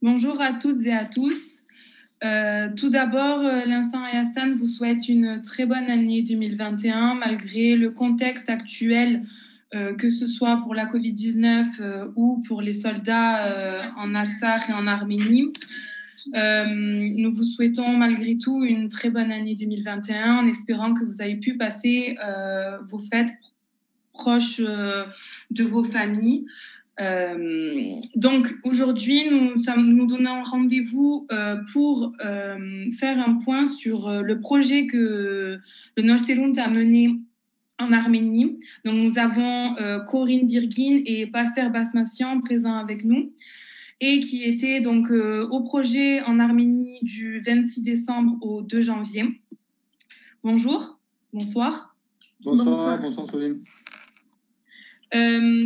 Bonjour à toutes et à tous. Tout d'abord, l'Instant Ayastan vous souhaite une très bonne année 2021, malgré le contexte actuel, que ce soit pour la Covid-19 ou pour les soldats en Artsakh et en Arménie. Nous vous souhaitons malgré tout une très bonne année 2021 en espérant que vous avez pu passer vos fêtes proches de vos familles. Donc aujourd'hui, nous donnons rendez-vous pour faire un point sur le projet que le Norserunt a mené en Arménie. Donc nous avons Corinne Birgin et Pasteur Basmassian présents avec nous et qui étaient donc au projet en Arménie du 26 décembre au 2 janvier. Bonjour, bonsoir. Bonsoir Soline.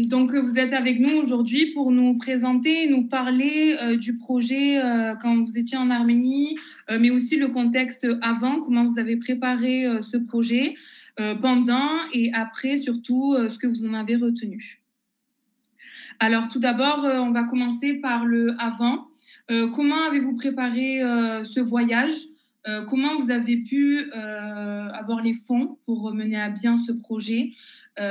Donc, vous êtes avec nous aujourd'hui pour nous présenter, nous parler du projet quand vous étiez en Arménie, mais aussi le contexte avant, comment vous avez préparé ce projet, pendant et après, surtout, ce que vous en avez retenu. Alors, tout d'abord, on va commencer par le avant. Comment avez-vous préparé ce voyage? Comment vous avez pu avoir les fonds pour mener à bien ce projet?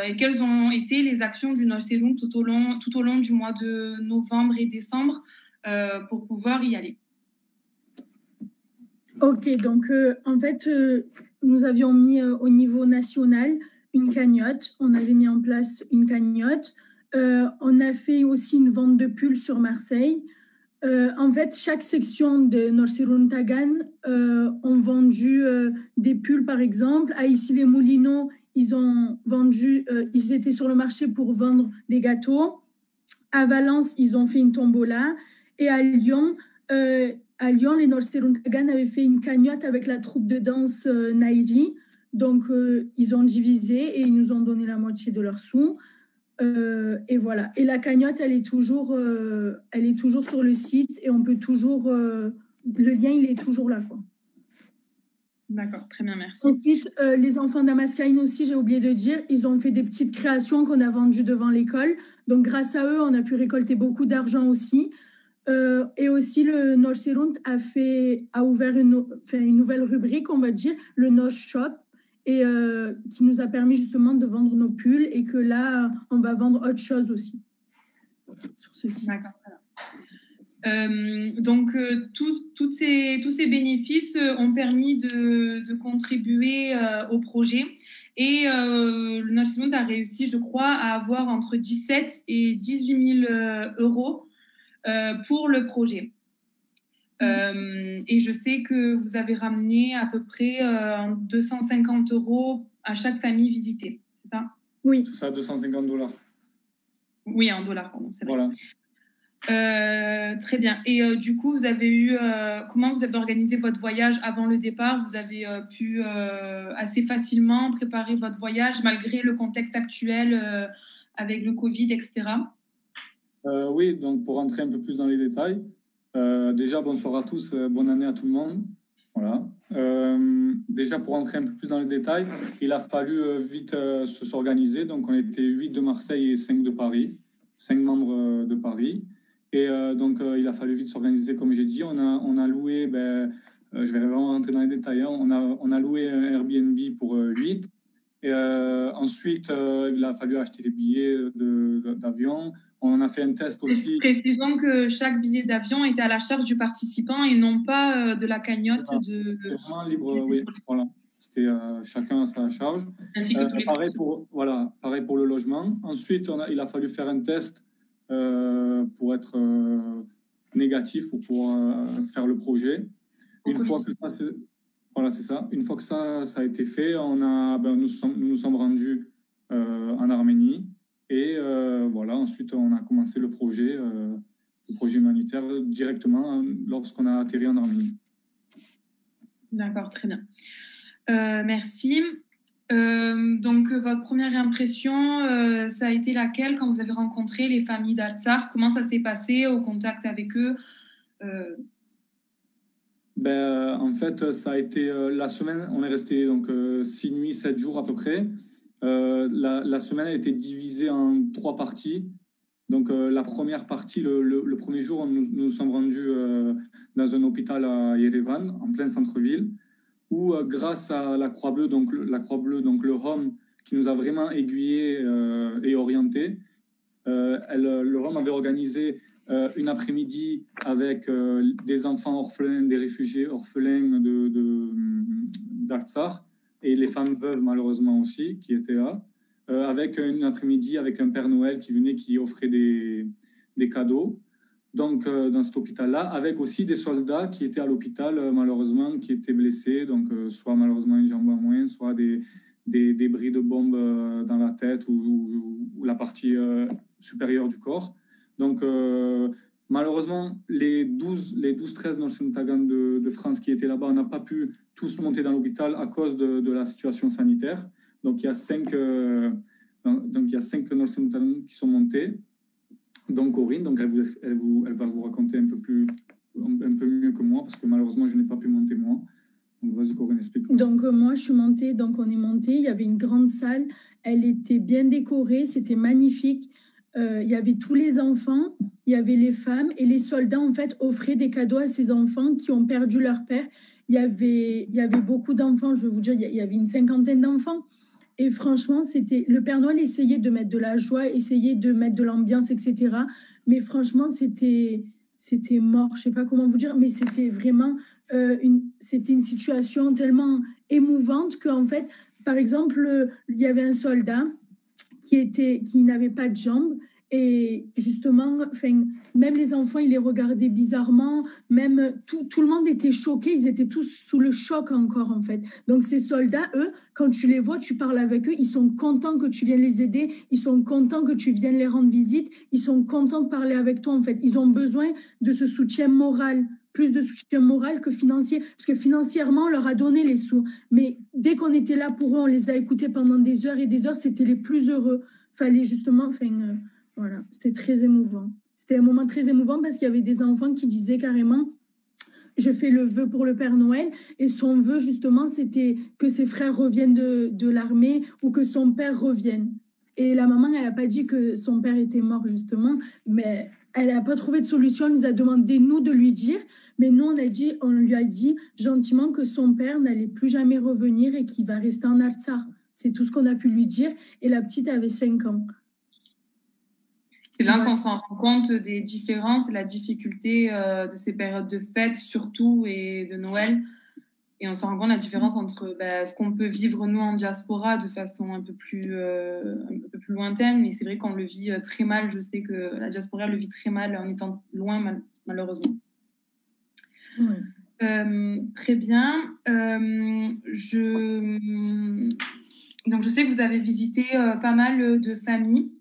Et quelles ont été les actions du Norserunt tout au long du mois de novembre et décembre pour pouvoir y aller? Ok, donc en fait, nous avions mis au niveau national une cagnotte. On avait mis en place une cagnotte. On a fait aussi une vente de pulls sur Marseille. En fait, chaque section de Norserunt Tagan ont vendu des pulls, par exemple. À Issy-les-Moulineaux, ils ont vendu, ils étaient sur le marché pour vendre des gâteaux. À Valence, ils ont fait une tombola. Et à Lyon, les Norserunt Tagan avaient fait une cagnotte avec la troupe de danse Nairi. Donc, ils ont divisé et ils nous ont donné la moitié de leurs sous. Et voilà. Et la cagnotte, elle est toujours sur le site et on peut toujours. Le lien, il est toujours là, quoi. D'accord, très bien, merci. Ensuite, les enfants d'Amaskaïn aussi, j'ai oublié de dire, ils ont fait des petites créations qu'on a vendues devant l'école. Donc, grâce à eux, on a pu récolter beaucoup d'argent aussi. Et aussi, le Norserunt a ouvert une nouvelle rubrique, on va dire, le Nosh Shop, et qui nous a permis justement de vendre nos pulls et que là, on va vendre autre chose aussi sur ce site. D'accord. Donc, tous ces bénéfices ont permis de contribuer au projet. Et le Norserunt a réussi, je crois, à avoir entre 17 et 18 000 euros pour le projet. Et je sais que vous avez ramené à peu près 250 euros à chaque famille visitée, c'est ça? Oui. C'est ça, $250. Oui, en dollars, pardon, c'est vrai. Voilà. Très bien. Et du coup, vous avez eu comment vous avez organisé votre voyage avant le départ? Vous avez pu assez facilement préparer votre voyage malgré le contexte actuel avec le Covid, etc. Oui, donc pour rentrer un peu plus dans les détails, déjà bonsoir à tous, bonne année à tout le monde. Voilà. Déjà pour rentrer un peu plus dans les détails, il a fallu vite s'organiser. Donc on était 8 de Marseille et 5 de Paris, 5 membres de Paris. Et donc il a fallu vite s'organiser, comme j'ai dit. On a loué, je vais vraiment rentrer dans les détails, hein. On a loué un Airbnb pour 8. Et ensuite, il a fallu acheter des billets d'avion. On a fait un test aussi. Précisons que chaque billet d'avion était à la charge du participant et non pas de la cagnotte. C'était vraiment libre, oui. Voilà. C'était chacun à sa charge. Ainsi que tous les pareil pour le logement. Ensuite, il a fallu faire un test pour être négatif pour pouvoir faire le projet. Une fois que ça, voilà, c'est ça. Une fois que ça a été fait, nous nous sommes rendus en Arménie. Et voilà, ensuite, on a commencé le projet humanitaire directement lorsqu'on a atterri en Arménie. D'accord, très bien. Merci. Donc, votre première impression, ça a été laquelle quand vous avez rencontré les familles d'Artsakh? Comment ça s'est passé au contact avec eux? En fait, ça a été la semaine, on est resté donc 6 nuits, 7 jours à peu près. La semaine a été divisée en 3 parties. Donc, la première partie, le premier jour, nous nous sommes rendus dans un hôpital à Yerevan, en plein centre-ville, où grâce à la Croix-Bleue, donc le Home, qui nous a vraiment aiguillés et orientés, le Home avait organisé une après-midi avec des enfants orphelins, des réfugiés orphelins d'Artsakh, et les femmes veuves malheureusement aussi, qui étaient là, avec une après-midi avec un Père Noël qui venait, qui offrait des cadeaux. Donc, dans cet hôpital-là, avec aussi des soldats qui étaient à l'hôpital, malheureusement, qui étaient blessés, donc soit malheureusement une jambe en moins, soit des bris de bombes dans la tête ou la partie supérieure du corps. Donc, malheureusement, les 12-13 Nolsentagan de France qui étaient là-bas, on n'a pas pu tous monter dans l'hôpital à cause de la situation sanitaire. Donc, il y a 5 Nolsentagan qui sont montés. Donc, Corinne, donc elle va vous raconter un peu mieux que moi, parce que malheureusement, je n'ai pas pu monter moi. Donc, vas-y, Corinne, explique. Donc, moi, je suis montée, donc on est monté. Il y avait une grande salle, elle était bien décorée, c'était magnifique. Il y avait tous les enfants, il y avait les femmes, et les soldats, en fait, offraient des cadeaux à ces enfants qui ont perdu leur père. Il y avait beaucoup d'enfants, je vais vous dire, il y avait une 50aine d'enfants. Et franchement, le Père Noël essayait de mettre de la joie, essayait de mettre de l'ambiance, etc. Mais franchement, c'était mort. Je ne sais pas comment vous dire, mais c'était vraiment c'était une situation tellement émouvante qu'en fait, par exemple, il y avait un soldat qui n'avait pas de jambes. Et justement, même les enfants, ils les regardaient bizarrement. Même tout le monde était choqué. Ils étaient tous sous le choc encore, en fait. Donc, ces soldats, eux, quand tu les vois, tu parles avec eux, ils sont contents que tu viennes les aider. Ils sont contents que tu viennes les rendre visite. Ils sont contents de parler avec toi, en fait. Ils ont besoin de ce soutien moral, plus de soutien moral que financier. Parce que financièrement, on leur a donné les sous. Mais dès qu'on était là pour eux, on les a écoutés pendant des heures et des heures. C'était les plus heureux. Fallait justement... Voilà, c'était très émouvant. C'était un moment très émouvant parce qu'il y avait des enfants qui disaient carrément je fais le vœu pour le Père Noël, et son vœu justement c'était que ses frères reviennent de l'armée ou que son père revienne. Et la maman, elle n'a pas dit que son père était mort justement, mais elle n'a pas trouvé de solution. Elle nous a demandé nous de lui dire, mais nous on lui a dit gentiment que son père n'allait plus jamais revenir et qu'il va rester en Artsakh. C'est tout ce qu'on a pu lui dire, et la petite avait 5 ans. C'est là qu'on s'en rend compte des différences et la difficulté de ces périodes de fête, surtout, et de Noël. Et on s'en rend compte la différence entre ce qu'on peut vivre, nous, en diaspora, de façon un peu plus lointaine. Mais c'est vrai qu'on le vit très mal. Je sais que la diaspora le vit très mal en étant loin, malheureusement. Oui. Très bien. Donc, je sais que vous avez visité pas mal de familles.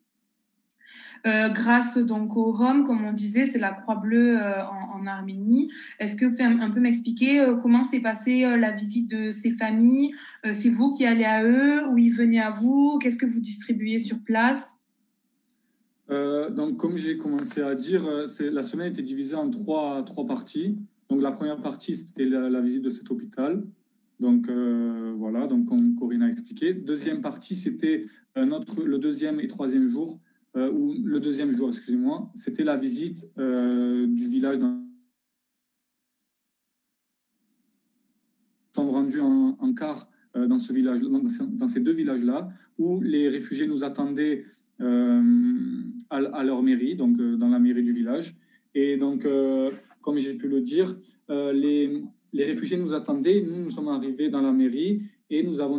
Grâce donc au Home, comme on disait, c'est la Croix-Bleue en Arménie. Est-ce que vous pouvez un peu m'expliquer comment s'est passée la visite de ces familles? C'est vous qui allez à eux ou ils venaient à vous? Qu'est-ce que vous distribuez sur place? Donc, comme j'ai commencé à dire, la semaine était divisée en trois parties. Donc, la première partie, c'était la visite de cet hôpital. Donc, voilà, donc, comme Corinne a expliqué. Deuxième partie, c'était le deuxième et troisième jour. Ou le deuxième jour, excusez-moi, c'était la visite du village. Nous sommes rendus en car dans ce village, dans ces deux villages-là, où les réfugiés nous attendaient à leur mairie, donc dans la mairie du village. Et donc, comme j'ai pu le dire, les réfugiés nous attendaient. Nous sommes arrivés dans la mairie et nous avons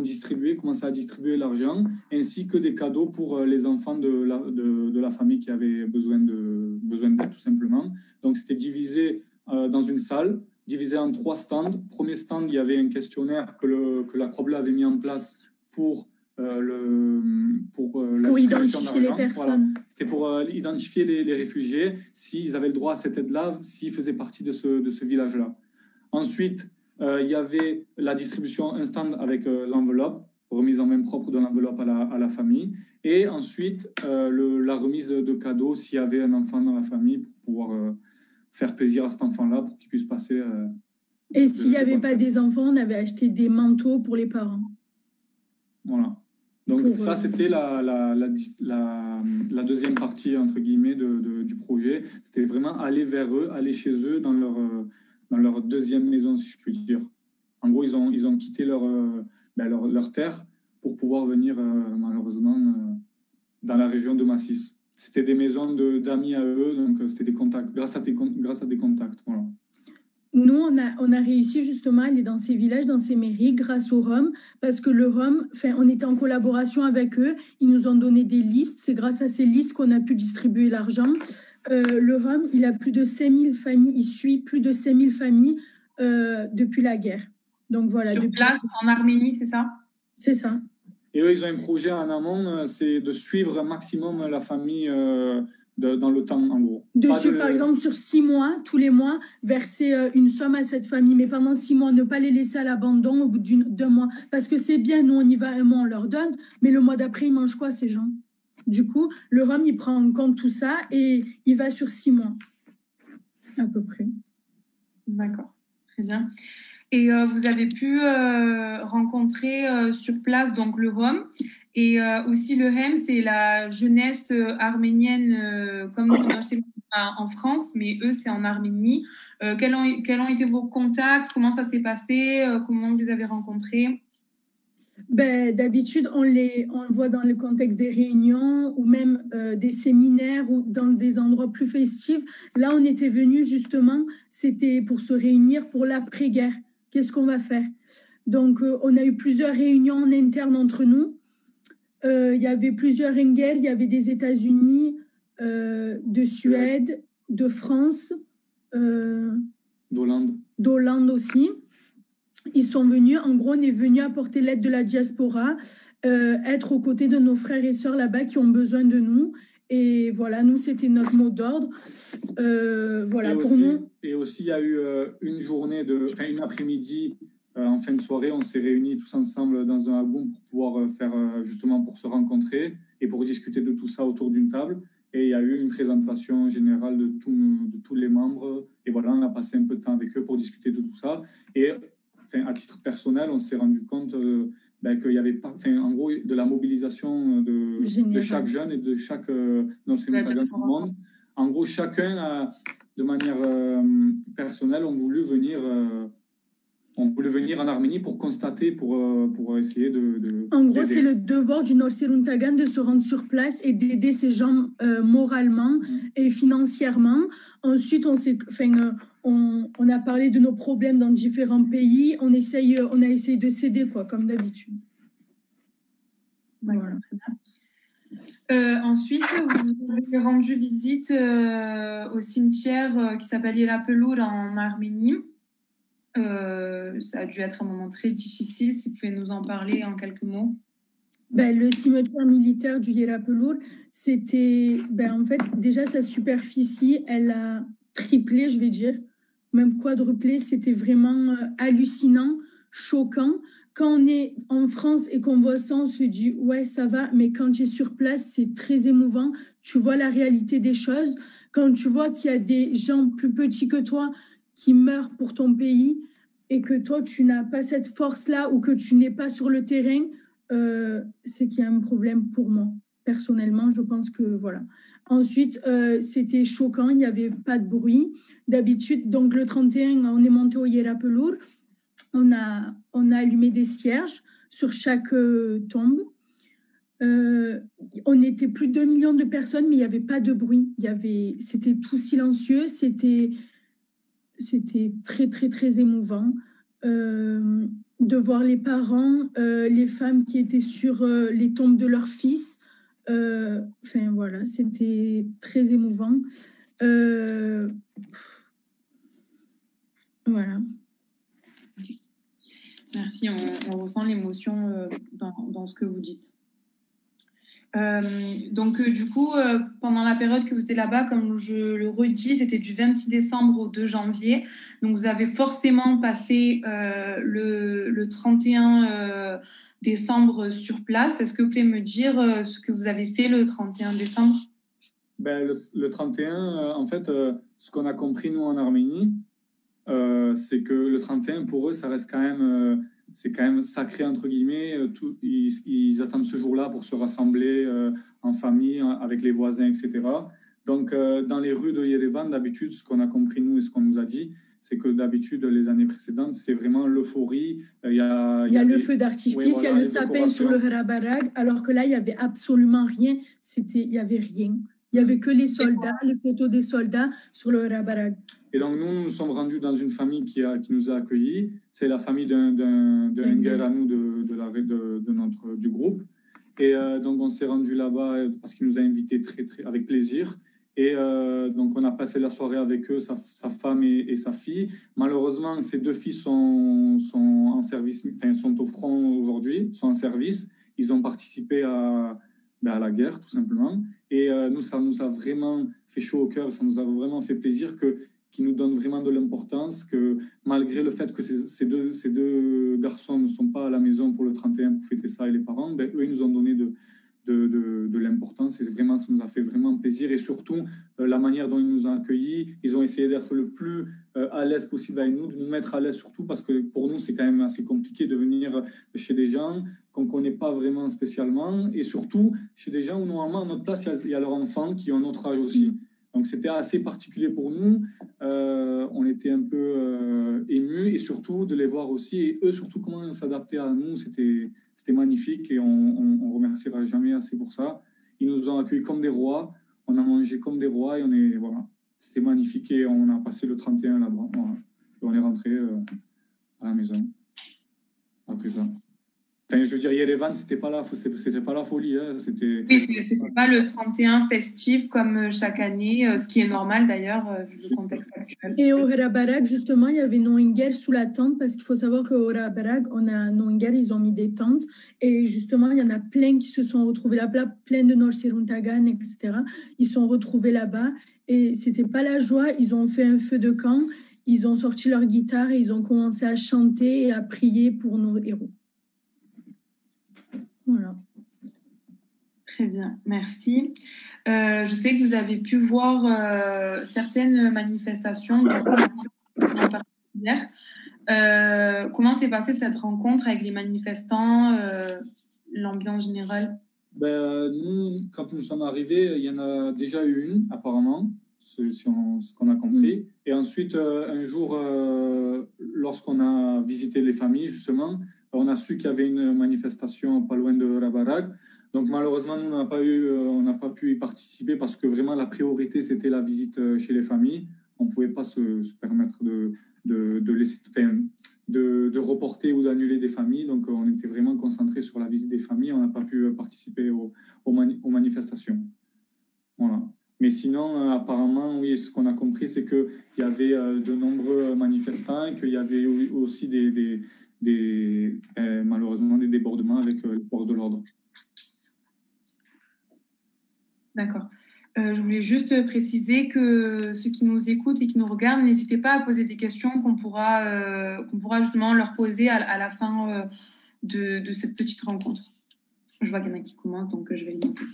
commencé à distribuer l'argent, ainsi que des cadeaux pour les enfants de la famille qui avaient besoin d'aide, tout simplement. Donc, c'était divisé dans une salle, divisé en 3 stands. Premier stand, il y avait un questionnaire que la Croix-Bleue avait mis en place pour identifier les personnes. Voilà. C'était pour identifier les réfugiés, s'ils avaient le droit à cette aide-là, s'ils faisaient partie de ce village-là. Ensuite, il y avait la distribution, un stand avec l'enveloppe, remise en main propre de l'enveloppe à la famille. Et ensuite, la remise de cadeaux s'il y avait un enfant dans la famille pour pouvoir faire plaisir à cet enfant-là pour qu'il puisse passer. Et s'il n'y avait pas des enfants, on avait acheté des manteaux pour les parents. Voilà. Donc ça, c'était la deuxième partie, entre guillemets, du projet. C'était vraiment aller vers eux, aller chez eux dans leur deuxième maison, si je puis dire. En gros, ils ont quitté leur terre pour pouvoir venir, malheureusement, dans la région de Massis. C'était des maisons d'amis à eux, donc c'était des contacts, grâce à des contacts. Voilà. Nous, on a réussi justement à aller dans ces villages, dans ces mairies, grâce au Rhum, parce que le Rhum, on était en collaboration avec eux, ils nous ont donné des listes, c'est grâce à ces listes qu'on a pu distribuer l'argent. Le Rhum, il a plus de 5000 familles, il suit plus de 5000 familles depuis la guerre. Donc voilà. Sur place, en Arménie, c'est ça? C'est ça. Et eux, ils ont un projet en amont, c'est de suivre un maximum la famille dans le temps, en gros. Par exemple, sur 6 mois, tous les mois, verser une somme à cette famille, mais pendant 6 mois, ne pas les laisser à l'abandon au bout d'un mois. Parce que c'est bien, nous, on y va un mois, on leur donne, mais le mois d'après, ils mangent quoi, ces gens? Du coup, le Rhum, il prend en compte tout ça et il va sur 6 mois, à peu près. D'accord, très bien. Et vous avez pu rencontrer sur place donc le Rhum et aussi le HEM, c'est la jeunesse arménienne comme nous en France, mais eux c'est en Arménie. Quels ont été vos contacts? Comment ça s'est passé? Comment vous avez rencontré? D'habitude, on le voit dans le contexte des réunions ou même des séminaires ou dans des endroits plus festifs. Là, on était venus justement, c'était pour se réunir pour l'après-guerre. Qu'est-ce qu'on va faire? Donc, on a eu plusieurs réunions en interne entre nous. Il y avait plusieurs Engel, il y avait des États-Unis, de Suède, de France, d'Hollande aussi. Ils sont venus, en gros, on est venu apporter l'aide de la diaspora, être aux côtés de nos frères et sœurs là-bas qui ont besoin de nous. Et voilà, nous, c'était notre mot d'ordre. Voilà, pour nous. Et aussi, il y a eu une après-midi, en fin de soirée, on s'est réunis tous ensemble dans un album pour pouvoir justement pour se rencontrer et pour discuter de tout ça autour d'une table. Et il y a eu une présentation générale de tous les membres. Et voilà, on a passé un peu de temps avec eux pour discuter de tout ça. Et à titre personnel, on s'est rendu compte qu'il y avait pas, en gros, de la mobilisation de chaque jeune et de chaque Nord-Sénégalais du monde. En gros, chacun, de manière personnelle, ont voulu venir en Arménie pour constater, pour essayer de en gros, c'est le devoir du Nord-Seruntagan de se rendre sur place et d'aider ces gens moralement et financièrement. Ensuite, on a parlé de nos problèmes dans différents pays. On a essayé de s'aider, comme d'habitude. Voilà. Ensuite, vous avez rendu visite au cimetière qui s'appelle Yelapelour en Arménie. Ça a dû être un moment très difficile. Si vous pouvez nous en parler en quelques mots. Le cimetière militaire du Yelapelour, c'était, en fait, déjà sa superficie, elle a triplé, je vais dire, même quadruplé. C'était vraiment hallucinant, choquant. Quand on est en France et qu'on voit ça, on se dit ouais, ça va, mais quand tu es sur place, c'est très émouvant. Tu vois la réalité des choses. Quand tu vois qu'il y a des gens plus petits que toi qui meurent pour ton pays et que toi, tu n'as pas cette force-là ou que tu n'es pas sur le terrain, c'est qu'il y a un problème pour moi. Personnellement, je pense que voilà. Ensuite, c'était choquant, il n'y avait pas de bruit. D'habitude, donc le 31, on est monté au Yelapelour. On a allumé des cierges sur chaque tombe. On était plus de 2 millions de personnes, mais il n'y avait pas de bruit. C'était tout silencieux. C'était très, très, très émouvant de voir les parents, les femmes qui étaient sur les tombes de leurs fils. Voilà, c'était très émouvant. Voilà. Merci, on ressent l'émotion dans ce que vous dites. Donc, du coup, pendant la période que vous étiez là-bas, comme je le redis, c'était du 26 décembre au 2 janvier. Donc, vous avez forcément passé le 31 décembre sur place. Est-ce que vous pouvez me dire ce que vous avez fait le 31 décembre? Le 31, en fait, ce qu'on a compris, nous, en Arménie, c'est que le 31, pour eux, ça reste quand même c'est quand même sacré, entre guillemets. Ils attendent ce jour-là pour se rassembler en famille, avec les voisins, etc. Donc, dans les rues de Yerevan, d'habitude, ce qu'on a compris, nous, et ce qu'on nous a dit, c'est que d'habitude, les années précédentes, c'est vraiment l'euphorie. Il y a le feu d'artifice, oui, voilà, il y a le sapin sur le Harabarag, alors que là, il n'y avait absolument rien. Il n'y avait rien. Il n'y avait que les soldats, les photos des soldats sur le Harabarag. Et donc, nous sommes rendus dans une famille qui nous a accueillis. C'est la famille d'un Nguer à nous du groupe. Et donc, on s'est rendu là-bas parce qu'il nous a invités avec plaisir. Et donc, on a passé la soirée avec eux, sa femme et sa fille. Malheureusement, ces deux filles sont en service, enfin, sont au front aujourd'hui, sont en service. Ils ont participé à la guerre, tout simplement. Et nous, ça nous a vraiment fait chaud au cœur, ça nous a vraiment fait plaisir qu'ils nous donnent vraiment de l'importance, que malgré le fait que ces deux garçons ne sont pas à la maison pour le 31 pour fêter ça et les parents, ben, eux, ils nous ont donné de l'importance, et vraiment, ça nous a fait vraiment plaisir. Et surtout, la manière dont ils nous ont accueillis, ils ont essayé d'être le plus à l'aise possible avec nous, de nous mettre à l'aise surtout, parce que pour nous, c'est quand même assez compliqué de venir chez des gens qu'on ne connaît pas vraiment spécialement, et surtout chez des gens où normalement, à notre place, il y a leurs enfants qui ont notre âge aussi. Donc, c'était assez particulier pour nous. On était un peu émus, et surtout de les voir aussi, et eux surtout comment ils s'adaptaient à nous, c'était magnifique, et on ne remerciera jamais assez pour ça. Ils nous ont accueillis comme des rois, on a mangé comme des rois, et voilà, c'était magnifique, et on a passé le 31 là-bas. Voilà. Et on est rentré à la maison après ça. Enfin, je veux dire, Yerevan, c'était pas la folie. Hein. Oui, c'était pas le 31 festif comme chaque année, ce qui est normal d'ailleurs, vu le contexte actuel. Et au Harabarag, justement, il y avait Noinguer sous la tente, parce qu'il faut savoir qu'au Harabarag, Noinguer, ils ont mis des tentes. Et justement, il y en a plein qui se sont retrouvés là-bas, plein de Norsiruntagan, etc. Ils se sont retrouvés là-bas. Et c'était pas la joie. Ils ont fait un feu de camp, ils ont sorti leur guitare et ils ont commencé à chanter et à prier pour nos héros. Voilà. Très bien, merci. Je sais que vous avez pu voir certaines manifestations en particulier. Comment s'est passée cette rencontre avec les manifestants, l'ambiance générale? Nous, quand nous sommes arrivés, il y en a déjà eu une, apparemment, ce qu'on a compris. Et ensuite, un jour, lorsqu'on a visité les familles, justement, on a su qu'il y avait une manifestation pas loin de Rabarag. Donc, malheureusement, nous, on n'a pas pu y participer parce que vraiment, la priorité, c'était la visite chez les familles. On ne pouvait pas se permettre de reporter ou d'annuler des familles. Donc, on était vraiment concentrés sur la visite des familles. On n'a pas pu participer aux manifestations. Voilà. Mais sinon, apparemment, oui, ce qu'on a compris, c'est qu'il y avait de nombreux manifestants et qu'il y avait aussi malheureusement des débordements avec les forces de l'ordre. D'accord. Je voulais juste préciser que ceux qui nous écoutent et qui nous regardent, n'hésitez pas à poser des questions qu'on pourra justement leur poser à la fin de cette petite rencontre. Je vois qu'il y en a qui commencent, donc je vais les noter.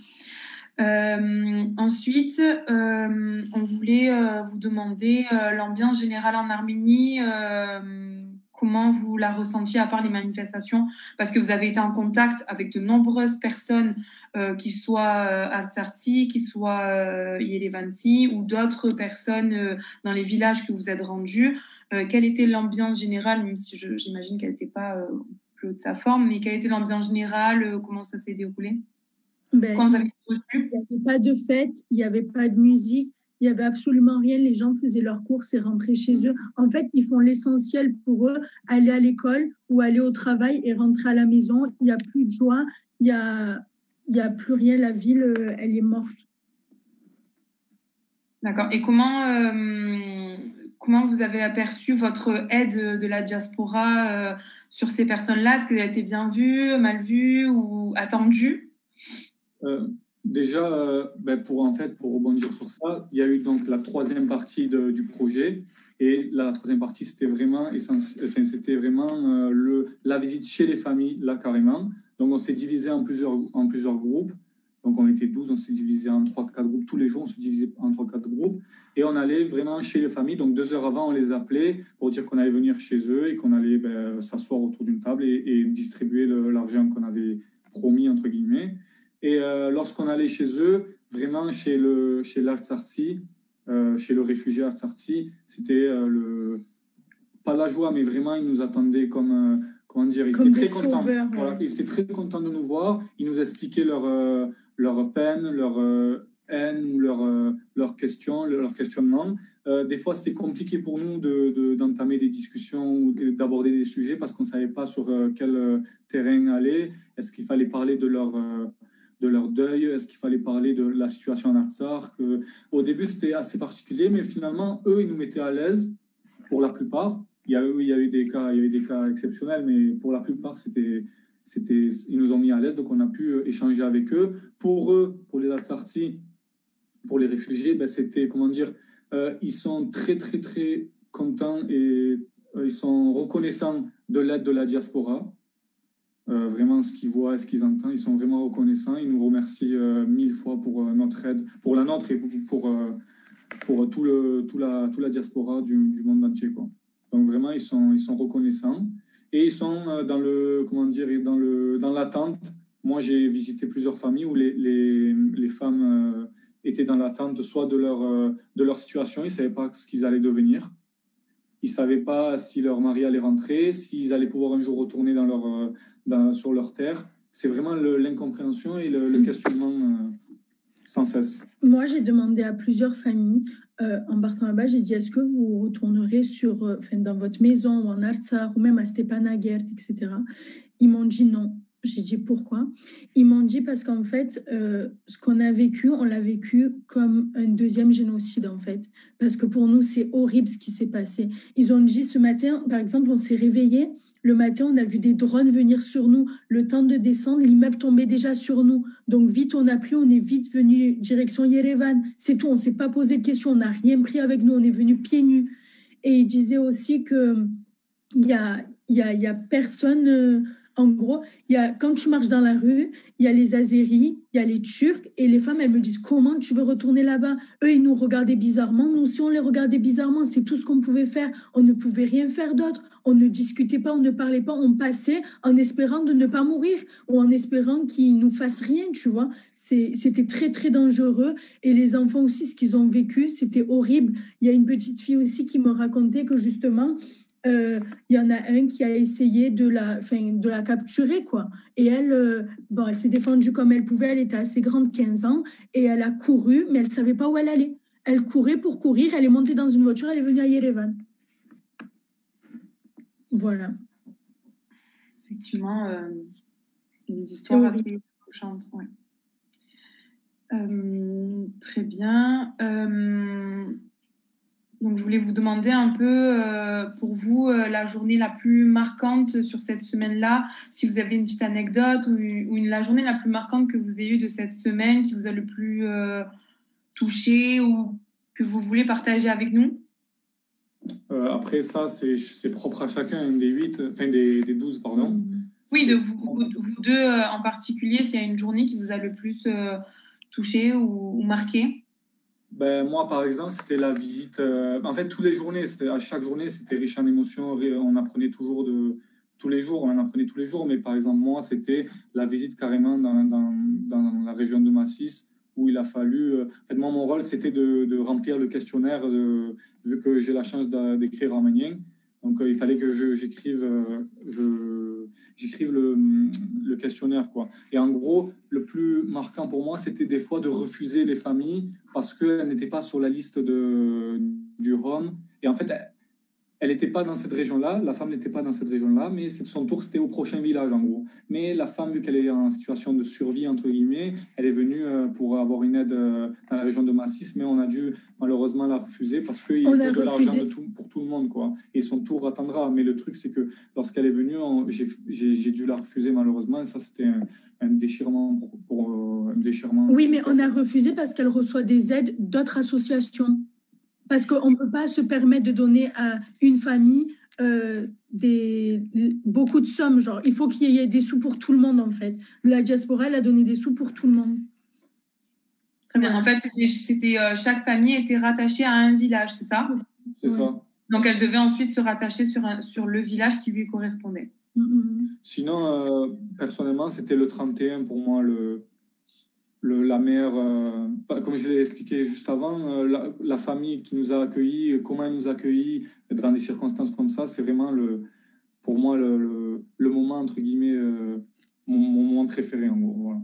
Ensuite, on voulait vous demander l'ambiance générale en Arménie, comment vous la ressentiez à part les manifestations, parce que vous avez été en contact avec de nombreuses personnes, qui soient Artsarti, qui soient Yerevansi ou d'autres personnes dans les villages que vous êtes rendus. Quelle était l'ambiance générale, même si j'imagine qu'elle n'était pas plus de sa forme, mais quelle était l'ambiance générale, comment ça s'est déroulé? Il n'y avait pas de fête, il n'y avait pas de musique, il n'y avait absolument rien. Les gens faisaient leurs courses et rentraient chez eux. En fait, ils font l'essentiel pour eux, aller à l'école ou aller au travail et rentrer à la maison. Il n'y a plus de joie, il n'y a plus rien. La ville, elle est morte. D'accord. Et comment vous avez aperçu votre aide de la diaspora sur ces personnes-là? Est-ce qu'elle a été bien vue, mal vue ou attendue? Déjà, pour rebondir sur ça, il y a eu donc la troisième partie du projet, et la troisième partie, c'était vraiment la visite chez les familles, là carrément. Donc, on s'est divisé en plusieurs groupes. Donc, on était 12, on s'est divisé en 3-4 groupes. Tous les jours, on se divisait en 3-4 groupes. Et on allait vraiment chez les familles. Donc, 2 heures avant, on les appelait pour dire qu'on allait venir chez eux et qu'on allait s'asseoir autour d'une table et distribuer l'argent qu'on avait promis, entre guillemets. Et lorsqu'on allait chez eux, vraiment chez l'Artsarti, chez le réfugié Artsarti, c'était pas la joie, mais vraiment, ils nous attendaient comme... comment dire, ils étaient très contents. Sauveurs, voilà, ils étaient très contents de nous voir. Ils nous expliquaient leur peine, leur haine ou leurs questions, leurs questionnements. Des fois, c'était compliqué pour nous d'entamer des discussions ou d'aborder des sujets parce qu'on ne savait pas sur quel terrain aller. Est-ce qu'il fallait parler de leur deuil? Est-ce qu'il fallait parler de la situation en Artsakh? Au début, c'était assez particulier, mais finalement, eux, ils nous mettaient à l'aise pour la plupart. Il y a eu des cas exceptionnels, mais pour la plupart, ils nous ont mis à l'aise, donc on a pu échanger avec eux. Pour eux, pour les Artsakhi, pour les réfugiés, c'était, comment dire, ils sont très, très, très contents et ils sont reconnaissants de l'aide de la diaspora. Vraiment, ce qu'ils voient et ce qu'ils entendent, ils sont vraiment reconnaissants. Ils nous remercient 1000 fois pour notre aide, pour la nôtre et pour toute la diaspora du monde entier, quoi. Donc vraiment, ils sont reconnaissants et ils sont dans l'attente. Moi, j'ai visité plusieurs familles où les femmes étaient dans l'attente soit de leur situation, ils ne savaient pas ce qu'ils allaient devenir. Ils ne savaient pas si leur mari allait rentrer, s'ils allaient pouvoir un jour retourner sur leur terre. C'est vraiment l'incompréhension et le questionnement sans cesse. Moi, j'ai demandé à plusieurs familles, en partant là-bas, j'ai dit, est-ce que vous retournerez dans votre maison ou en Artsakh ou même à Stepanakert, etc. Ils m'ont dit non. J'ai dit pourquoi? Ils m'ont dit parce qu'en fait, ce qu'on a vécu, on l'a vécu comme un deuxième génocide en fait. Parce que pour nous, c'est horrible ce qui s'est passé. Ils ont dit ce matin, par exemple, on s'est réveillé. Le matin, on a vu des drones venir sur nous. Le temps de descendre, l'immeuble tombait déjà sur nous. Donc vite, on est vite venu direction Yerevan. C'est tout, on ne s'est pas posé de questions, on n'a rien pris avec nous, on est venu pieds nus. Et ils disaient aussi qu'il y a personne... En gros, quand tu marches dans la rue, il y a les Azéris, il y a les Turcs, et les femmes, elles me disent, comment tu veux retourner là-bas? Eux, ils nous regardaient bizarrement. Nous aussi, on les regardait bizarrement. C'est tout ce qu'on pouvait faire. On ne pouvait rien faire d'autre. On ne discutait pas, on ne parlait pas. On passait en espérant de ne pas mourir ou en espérant qu'ils ne nous fassent rien, tu vois. C'était très, très dangereux. Et les enfants aussi, ce qu'ils ont vécu, c'était horrible. Il y a une petite fille aussi qui me racontait que justement... il y en a un qui a essayé de la capturer, quoi. Et elle s'est défendue comme elle pouvait. Elle était assez grande, 15 ans, et elle a couru, mais elle ne savait pas où elle allait. Elle courait pour courir, elle est montée dans une voiture, elle est venue à Yerevan. Voilà. Effectivement, c'est des histoires assez touchantes. Ouais. Très bien. Donc, je voulais vous demander un peu, pour vous, la journée la plus marquante sur cette semaine-là, si vous avez une petite anecdote ou la journée la plus marquante que vous ayez eue de cette semaine, qui vous a le plus touché ou que vous voulez partager avec nous. Après ça, c'est propre à chacun des 12, pardon. Oui, de vous deux en particulier, s'il y a une journée qui vous a le plus touché ou marqué. Moi, par exemple, c'était la visite. En fait, à chaque journée, c'était riche en émotions. On apprenait tous les jours, mais par exemple, moi, c'était la visite carrément dans la région de Massis, où il a fallu... en fait, moi, mon rôle, c'était de remplir le questionnaire, vu que j'ai la chance d'écrire arménien. Donc, il fallait que j'écrive le questionnaire, quoi. Et en gros, le plus marquant pour moi, c'était des fois de refuser les familles parce qu'elles n'étaient pas sur la liste du Home. Et en fait, elle n'était pas dans cette région-là, la femme n'était pas dans cette région-là, mais son tour, c'était au prochain village, en gros. Mais la femme, vu qu'elle est en situation de survie, entre guillemets, elle est venue pour avoir une aide dans la région de Massis, mais on a dû malheureusement la refuser parce qu'il faut de l'argent pour tout le monde, quoi. Et son tour attendra. Mais le truc, c'est que lorsqu'elle est venue, j'ai dû la refuser, malheureusement. Et ça, c'était un déchirement un déchirement. Oui, mais on a refusé parce qu'elle reçoit des aides d'autres associations. Parce qu'on ne peut pas se permettre de donner à une famille beaucoup de sommes. Genre, il faut qu'il y ait des sous pour tout le monde, en fait. La diaspora, elle a donné des sous pour tout le monde. Très bien. En fait, chaque famille était rattachée à un village, c'est ça? C'est ça. Donc, elle devait ensuite se rattacher sur le village qui lui correspondait. Sinon, personnellement, c'était le 31 pour moi la meilleure. Comme je l'ai expliqué juste avant, la famille qui nous a accueillis, comment elle nous a accueillis dans des circonstances comme ça, c'est vraiment pour moi le moment, entre guillemets, mon moment préféré, en gros. Voilà.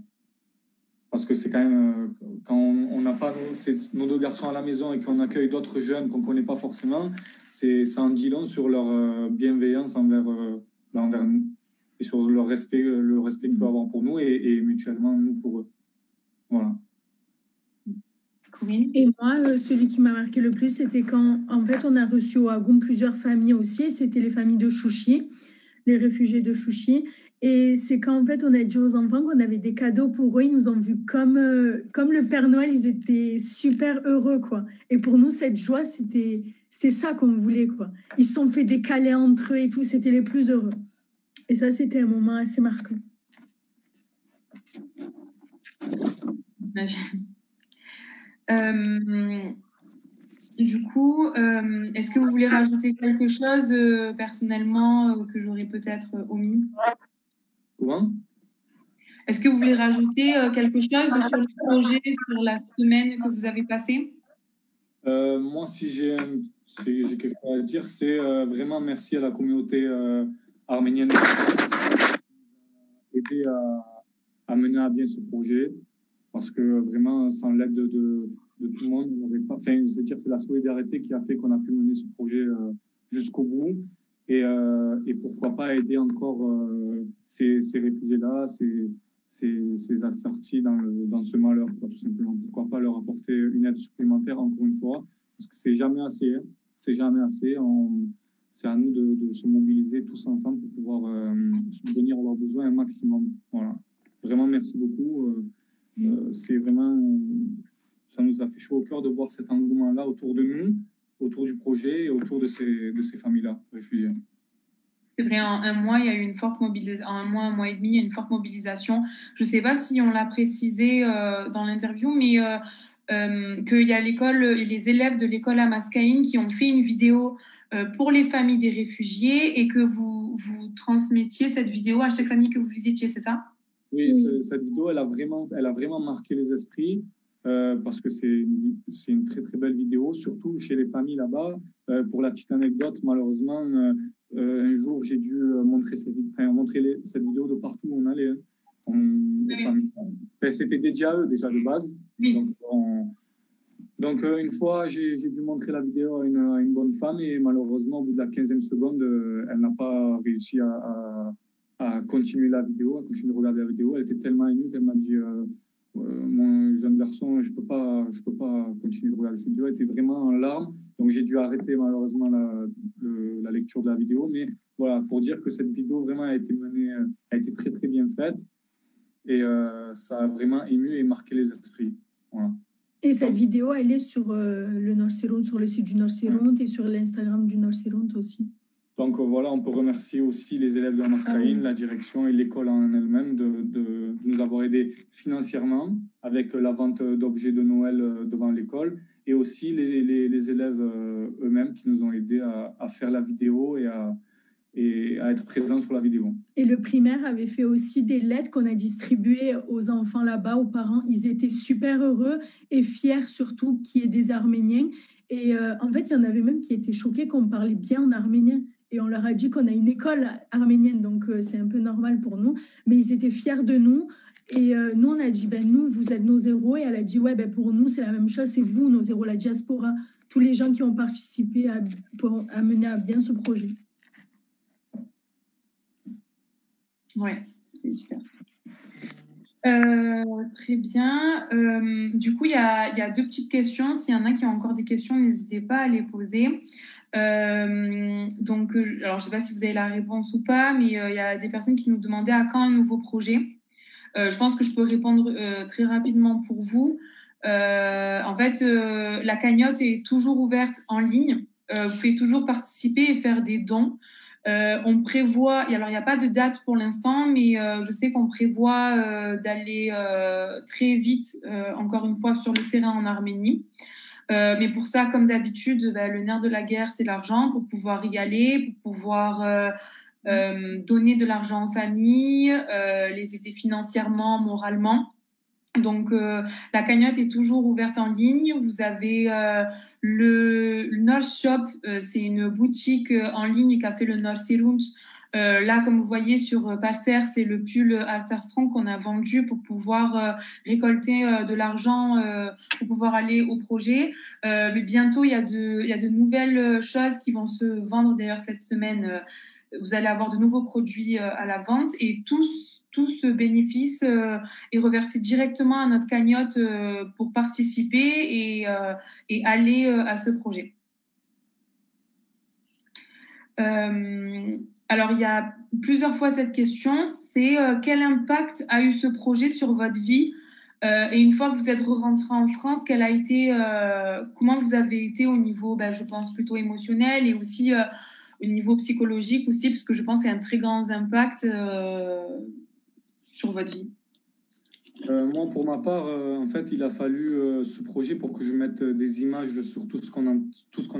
Parce que c'est quand même, quand on n'a pas nos deux garçons à la maison et qu'on accueille d'autres jeunes qu'on ne connaît pas forcément, ça en dit long sur leur bienveillance envers nous et sur le respect qu'ils peuvent avoir pour nous et mutuellement nous pour eux. Voilà. Et moi, celui qui m'a marqué le plus, c'était quand, en fait, on a reçu au Hagoum plusieurs familles aussi. C'était les familles de Chouchi, les réfugiés de Chouchi. Et c'est quand, en fait, on a dit aux enfants qu'on avait des cadeaux pour eux. Ils nous ont vus comme le Père Noël. Ils étaient super heureux, quoi. Et pour nous, cette joie, c'était ça qu'on voulait, quoi. Ils se sont fait des câlins entre eux et tout. C'était les plus heureux. Et ça, c'était un moment assez marquant. Du coup, est-ce que vous voulez rajouter quelque chose personnellement que j'aurais peut-être omis? Comment? Est-ce que vous voulez rajouter quelque chose sur le projet, sur la semaine que vous avez passée? Moi, si j'ai quelque chose à dire, c'est vraiment merci à la communauté arménienne de France qui a aidé à mener à bien ce projet. Parce que vraiment, sans l'aide de tout le monde, on n'aurait pas. Enfin, je veux dire, c'est la solidarité qui a fait qu'on a pu mener ce projet jusqu'au bout. Et pourquoi pas aider encore ces réfugiés-là, ces assortis dans ce malheur, quoi, tout simplement. Pourquoi pas leur apporter une aide supplémentaire, encore une fois, parce que c'est jamais assez. Hein. C'est jamais assez. C'est à nous de se mobiliser tous ensemble pour pouvoir subvenir à leurs besoins un maximum. Voilà. Vraiment, merci beaucoup. C'est vraiment, ça nous a fait chaud au cœur de voir cet engouement-là autour de nous, autour du projet et autour de ces familles-là, réfugiées. C'est vrai, en un mois, il y a eu une forte mobilisation. En un mois et demi, il y a une forte mobilisation. Je ne sais pas si on l'a précisé dans l'interview, mais qu'il y a l'école et les élèves de l'école à Mascaïne qui ont fait une vidéo pour les familles des réfugiés et que vous transmettiez cette vidéo à chaque famille que vous visitiez, c'est ça? Oui, cette vidéo, elle a vraiment marqué les esprits parce que c'est une très, très belle vidéo, surtout chez les familles là-bas. Pour la petite anecdote, malheureusement, un jour, j'ai dû montrer cette vidéo de partout où on allait. C'était dédié à eux déjà de base. Oui. Donc, une fois, j'ai dû montrer la vidéo à une bonne femme et malheureusement, au bout de la 15e seconde, elle n'a pas réussi à continuer la vidéo, à continuer de regarder la vidéo. Elle était tellement émue qu'elle m'a dit mon jeune garçon, je peux pas continuer de regarder cette vidéo. Elle était vraiment en larmes, donc j'ai dû arrêter malheureusement la lecture de la vidéo. Mais voilà, pour dire que cette vidéo vraiment a été très très bien faite et ça a vraiment ému et marqué les esprits. Voilà. Et cette vidéo, elle est sur le Nord-Siroun, sur le site du Nord-Siroun et sur l'Instagram du Nord-Siroun aussi. Donc voilà, on peut remercier aussi les élèves de la Mascaïne, la direction et l'école en elle-même de nous avoir aidés financièrement avec la vente d'objets de Noël devant l'école et aussi les élèves eux-mêmes qui nous ont aidés à faire la vidéo et à être présents sur la vidéo. Et le primaire avait fait aussi des lettres qu'on a distribuées aux enfants là-bas, aux parents. Ils étaient super heureux et fiers surtout qu'il y ait des Arméniens. Et en fait, il y en avait même qui étaient choqués qu'on parlait bien en arménien. Et on leur a dit qu'on a une école arménienne, donc c'est un peu normal pour nous. Mais ils étaient fiers de nous. Et nous, on a dit, nous, vous êtes nos héros. Et elle a dit, ouais, pour nous, c'est la même chose. C'est vous, nos héros, la diaspora. Tous les gens qui ont participé pour mener à bien ce projet. Ouais, c'est super. Très bien. Du coup, il y a deux petites questions. S'il y en a qui ont encore des questions, n'hésitez pas à les poser. Donc, alors, je ne sais pas si vous avez la réponse ou pas, mais il y a des personnes qui nous demandaient à quand un nouveau projet. Je pense que je peux répondre très rapidement pour vous. En fait, la cagnotte est toujours ouverte en ligne. Vous pouvez toujours participer et faire des dons. On prévoit, alors il n'y a pas de date pour l'instant, mais je sais qu'on prévoit d'aller très vite, encore une fois, sur le terrain en Arménie. Mais pour ça, comme d'habitude, le nerf de la guerre, c'est l'argent pour pouvoir y aller, pour pouvoir donner de l'argent aux familles, les aider financièrement, moralement. Donc, la cagnotte est toujours ouverte en ligne. Vous avez le North Shop, c'est une boutique en ligne qu'a fait le North Serund. Là, comme vous voyez sur Passer, c'est le pull Strong qu'on a vendu pour pouvoir récolter de l'argent pour pouvoir aller au projet. Mais bientôt, il y a de nouvelles choses qui vont se vendre d'ailleurs cette semaine. Vous allez avoir de nouveaux produits à la vente et tout ce bénéfice est reversé directement à notre cagnotte pour participer et aller à ce projet. Alors, il y a plusieurs fois cette question, c'est quel impact a eu ce projet sur votre vie et une fois que vous êtes rentré en France, comment vous avez été au niveau, je pense, plutôt émotionnel et aussi au niveau psychologique aussi, parce que je pense qu'il y a un très grand impact sur votre vie. Moi, pour ma part, en fait, il a fallu ce projet pour que je mette des images sur tout ce qu'on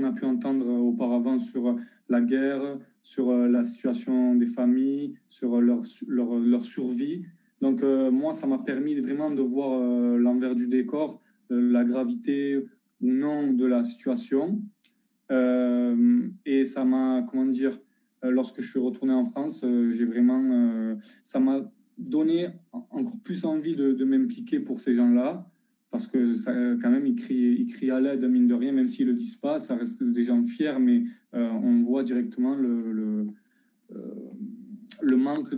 a pu entendre auparavant sur la guerre, sur la situation des familles, sur leur survie. Donc, moi, ça m'a permis vraiment de voir l'envers du décor, la gravité ou non de la situation. Et ça m'a, lorsque je suis retourné en France, ça m'a donné encore plus envie de m'impliquer pour ces gens-là, parce que ça, quand même, ils crient à l'aide, mine de rien, même s'ils ne le disent pas, ça reste des gens fiers, mais on voit directement le manque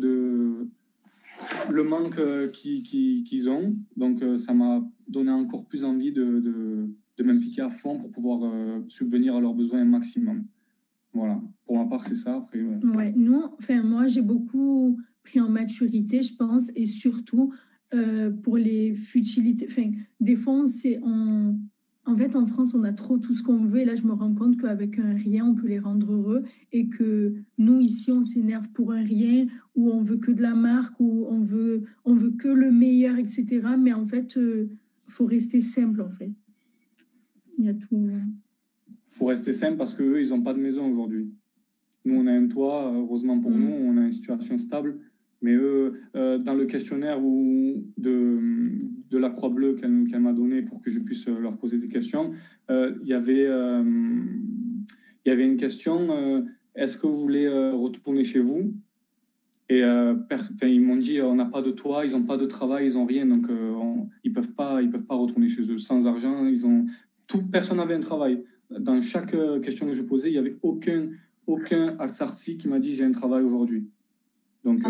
qu'ils ont. Donc, ça m'a donné encore plus envie de m'impliquer à fond pour pouvoir subvenir à leurs besoins un maximum. Voilà, pour ma part, c'est ça. Après, ouais. Moi, j'ai beaucoup pris en maturité, je pense, et surtout pour les futilités. Des fois, en fait, en France, on a trop tout ce qu'on veut. Et là, je me rends compte qu'avec un rien, on peut les rendre heureux. Et que nous, ici, on s'énerve pour un rien, ou on veut que de la marque, ou on veut que le meilleur, etc. Mais en fait, faut rester simple, en fait. Il y a tout. Faut rester simple parce qu'eux, ils n'ont pas de maison aujourd'hui. Nous, on a un toit, heureusement pour nous, on a une situation stable. Mais eux, dans le questionnaire de la Croix-Bleue qu'elle m'a donné pour que je puisse leur poser des questions, il y avait une question, est-ce que vous voulez retourner chez vous? Et ils m'ont dit, on n'a pas de toit, ils n'ont pas de travail, ils n'ont rien, donc ils peuvent pas retourner chez eux. Sans argent, personne n'avait un travail. Dans chaque question que je posais, il n'y avait aucun Aksarti qui m'a dit j'ai un travail aujourd'hui. Donc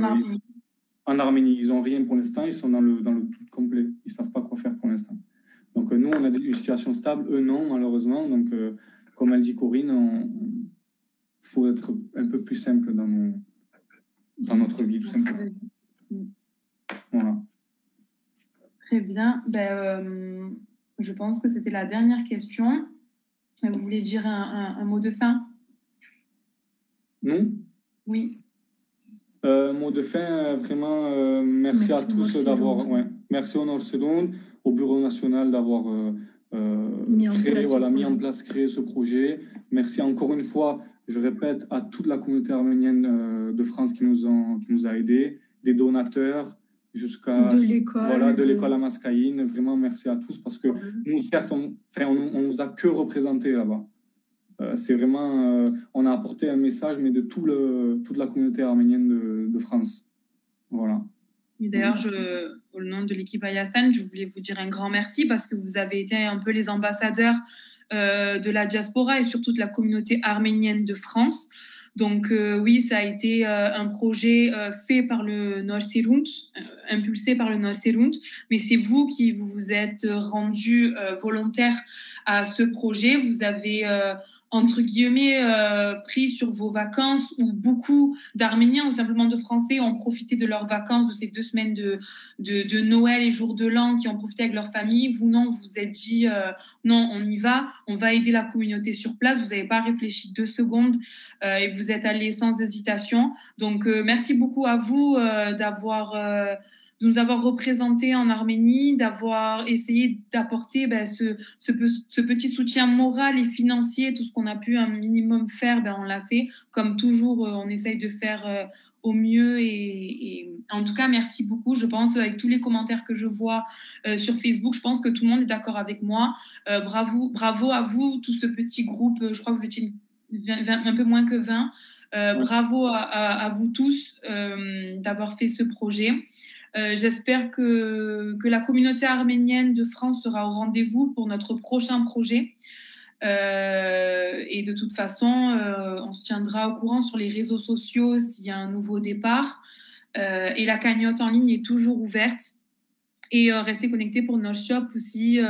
en Arménie, ils n'ont rien pour l'instant, ils sont dans le tout complet, ils ne savent pas quoi faire pour l'instant. Donc nous, on a une situation stable, eux non, malheureusement. Donc comme elle dit Corinne, il faut être un peu plus simple dans notre vie, tout simplement. Voilà. Très bien. Je pense que c'était la dernière question. Vous voulez dire un mot de fin? Non? Oui. Mot de fin, vraiment, merci à tous d'avoir... merci au North Serund, au Bureau national d'avoir mis en place, créé ce projet. Merci encore une fois, je répète, à toute la communauté arménienne de France qui nous a aidés, des donateurs, jusqu'à de l'école à Mascaïne. Vraiment, merci à tous parce que nous, certes, on nous a que représentés là-bas. C'est vraiment, on a apporté un message, mais de toute la communauté arménienne de France. Voilà. D'ailleurs, au nom de l'équipe Ayastan, je voulais vous dire un grand merci parce que vous avez été un peu les ambassadeurs de la diaspora et surtout de la communauté arménienne de France. Donc oui, ça a été un projet fait par le North Serund, impulsé par le North Serund, mais c'est vous qui vous êtes rendus volontaires à ce projet. Vous avez entre guillemets, pris sur vos vacances, où beaucoup d'Arméniens ou simplement de Français ont profité de leurs vacances, de ces 2 semaines de Noël et jour de l'an, qui ont profité avec leur famille. Vous, non, vous vous êtes dit, non, on va aider la communauté sur place. Vous n'avez pas réfléchi 2 secondes et vous êtes allés sans hésitation. Donc, merci beaucoup à vous de nous avoir représentés en Arménie, d'avoir essayé d'apporter ce petit soutien moral et financier. Tout ce qu'on a pu un minimum faire, on l'a fait. Comme toujours, on essaye de faire au mieux. Et en tout cas, merci beaucoup. Je pense, avec tous les commentaires que je vois sur Facebook, je pense que tout le monde est d'accord avec moi. Bravo à vous, tout ce petit groupe. Je crois que vous étiez un peu moins que 20. Bravo à vous tous d'avoir fait ce projet. J'espère que la communauté arménienne de France sera au rendez-vous pour notre prochain projet. Et de toute façon, on se tiendra au courant sur les réseaux sociaux s'il y a un nouveau départ. Et la cagnotte en ligne est toujours ouverte. Et restez connectés pour nos shops aussi.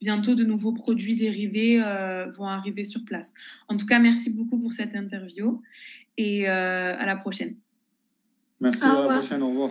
Bientôt, de nouveaux produits dérivés vont arriver sur place. En tout cas, merci beaucoup pour cette interview et à la prochaine. Merci, à la prochaine. Au revoir.